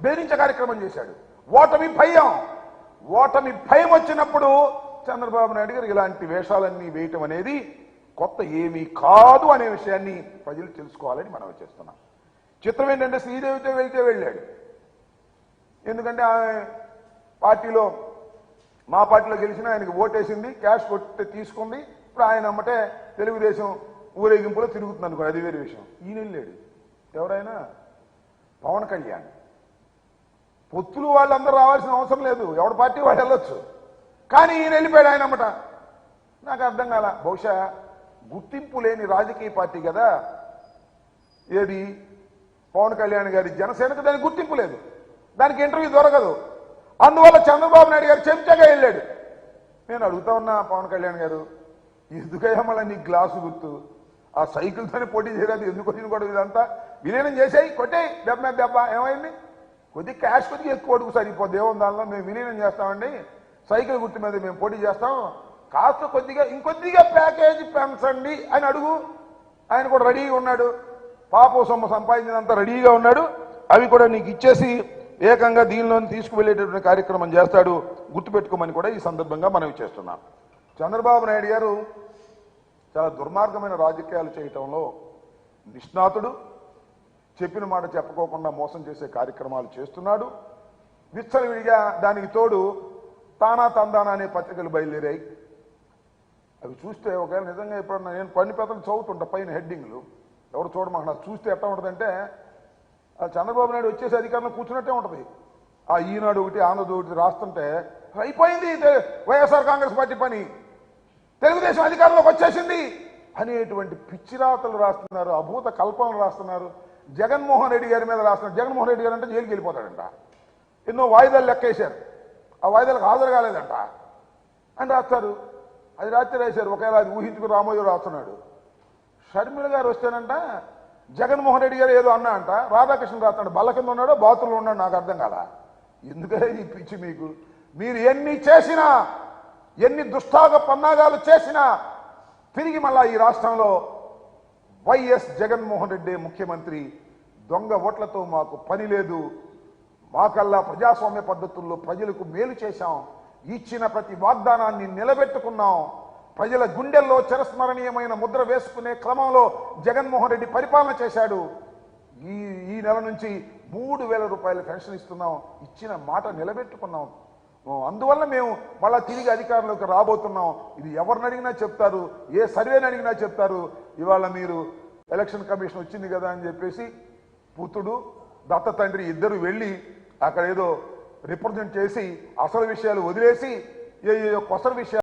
బెదిరించే కార్యక్రమం చేశాడు. ఓటమి భయం వచ్చినప్పుడు చంద్రబాబు నాయుడు గారు ఇలాంటి వేషాలన్నీ వేయటం అనేది కొత్త ఏమీ కాదు అనే విషయాన్ని ప్రజలు తెలుసుకోవాలని మనం చేస్తున్నాం. చిత్రం ఏంటంటే శ్రీదేవితో వెళ్ళాడు. ఎందుకంటే ఆమె పార్టీలో మా పార్టీలో గెలిచిన ఆయనకి ఓటేసింది, క్యాష్ కొట్టి తీసుకుంది. ఇప్పుడు ఆయన అమ్మటే తెలుగుదేశం ఊరేగింపులో తిరుగుతుంది అనుకో, అది వేరే విషయం. ఈయన వెళ్ళాడు. ఎవరైనా పవన్ కళ్యాణ్ పొత్తులు వాళ్ళందరూ రావాల్సిన అవసరం లేదు, ఎవరి పార్టీ వాళ్ళు వెళ్ళొచ్చు. కానీ ఈయన వెళ్ళిపోయాడు ఆయన అమ్మట. నాకు అర్థం కాల. బహుశా గుర్తింపు లేని రాజకీయ పార్టీ కదా ఏది పవన్ కళ్యాణ్ గారి జనసేనకు, దానికి గుర్తింపు లేదు, దానికి ఇంటర్వ్యూ దొరకదు. అందువల్ల చంద్రబాబు నాయుడు గారు చెంచగా వెళ్ళాడు. నేను అడుగుతా ఉన్నా, పవన్ కళ్యాణ్ గారు ఎందుకయ్యా మళ్ళీ నీ గ్లాసు గుర్తు ఆ సైకిల్తోనే పోటీ చేయలేదు, ఎందుకు వచ్చిన కూడా ఇదంతా విలీనం చేసాయి, కొట్టాయి దెబ్బ ఏమైంది, కొద్దిగా క్యాష్ కొద్దిగా ఎక్కువ అడుగు సరిపోద్ది, ఏమో దానిలో మేము విలీనం చేస్తామండి, సైకిల్ గుర్తు మీద మేము పోటీ చేస్తాం, కాస్త కొద్దిగా ఇంకొద్దిగా ప్యాకేజీ పెంచండి అని అడుగు. ఆయన కూడా రెడీగా ఉన్నాడు, పాప సొమ్ము సంపాదించినంత రెడీగా ఉన్నాడు. అవి కూడా నీకు ఇచ్చేసి ఏకంగా దీనిలో తీసుకువెళ్ళేటటువంటి కార్యక్రమం చేస్తాడు, గుర్తుపెట్టుకోమని కూడా ఈ సందర్భంగా మనం చేస్తున్నాం. చంద్రబాబు నాయుడు గారు చాలా దుర్మార్గమైన రాజకీయాలు చేయటంలో నిష్ణాతుడు. చెప్పిన మాట చెప్పుకోకుండా మోసం చేసే కార్యక్రమాలు చేస్తున్నాడు. విచ్చలవిడిగా దానికి తోడు తానా తందానా అనే పత్రికలు బయలుదేరాయి. అవి చూస్తే ఒకవేళ నిజంగా ఎప్పుడన్నా నేను పని పెద్దలు చదువుతుంటా పైన హెడ్డింగ్లు, ఎవరు చూడమాక నాకు చూస్తే ఎట్లా ఉంటుందంటే చంద్రబాబు నాయుడు వచ్చేసి అధికారంలో కూర్చున్నట్టే ఉంటుంది. ఆ ఈనాడు ఒకటి ఆంధ్రజ్యోతి ఒకటి రాస్తుంటే అయిపోయింది వైఎస్ఆర్ కాంగ్రెస్ పార్టీ పని, తెలుగుదేశం అధికారంలోకి వచ్చేసింది అనేటువంటి పిచ్చిరాతలు రాస్తున్నారు, అభూత కల్పనలు రాస్తున్నారు. జగన్మోహన్ రెడ్డి గారి మీద రాస్తున్నారు. జగన్మోహన్ రెడ్డి గారు అంటే జైలుకి వెళ్ళిపోతాడంట, ఎన్నో వాయిదాలు లెక్కేశారు, ఆ వాయిదాలకు హాజరు కాలేదంట అని రాస్తారు. అది రాత్రి రాశారు. ఒకవేళ అది ఊహించుకుని రామోజీ రాస్తున్నాడు. షర్మిల గారు వస్తేనంట జగన్మోహన్ రెడ్డి గారు ఏదో అన్నా అంట, రాధాకృష్ణ రాస్తాడు బల్ల కింద ఉన్నాడో బాత్రూంలో ఉన్నాడు, నాకు అర్థం కాల. ఎందుకంటే ఈ పిచ్చి మీకు, మీరు ఎన్ని చేసినా ఎన్ని దుష్టాగ పన్నాగాలు చేసినా తిరిగి మళ్ళా ఈ రాష్ట్రంలో వైఎస్ జగన్మోహన్ రెడ్డి ముఖ్యమంత్రి. దొంగ ఓట్లతో మాకు పని లేదు, మాకల్లా ప్రజాస్వామ్య పద్ధతుల్లో ప్రజలకు మేలు చేశాం, ఇచ్చిన ప్రతి వాగ్దానాన్ని నిలబెట్టుకున్నాం, ప్రజల గుండెల్లో చిరస్మరణీయమైన ముద్ర వేసుకునే క్రమంలో జగన్మోహన్ రెడ్డి పరిపాలన చేశాడు. ఈ నెల నుంచి 3,000 రూపాయల పెన్షన్ ఇస్తున్నాం, ఇచ్చిన మాట నిలబెట్టుకున్నాం. అందువల్ల మేము మళ్ళా తిరిగి అధికారంలోకి రాబోతున్నాం. ఇది ఎవరిని అడిగినా చెప్తారు, ఏ సర్వేని అడిగినా చెప్తారు. ఇవాళ మీరు ఎలక్షన్ కమిషన్ వచ్చింది కదా అని చెప్పేసి పుత్రుడు దత్త తండ్రి ఇద్దరు వెళ్ళి అక్కడ ఏదో రిప్రజెంట్ చేసి అసలు విషయాలు వదిలేసి ఏ కొసరు విషయాలు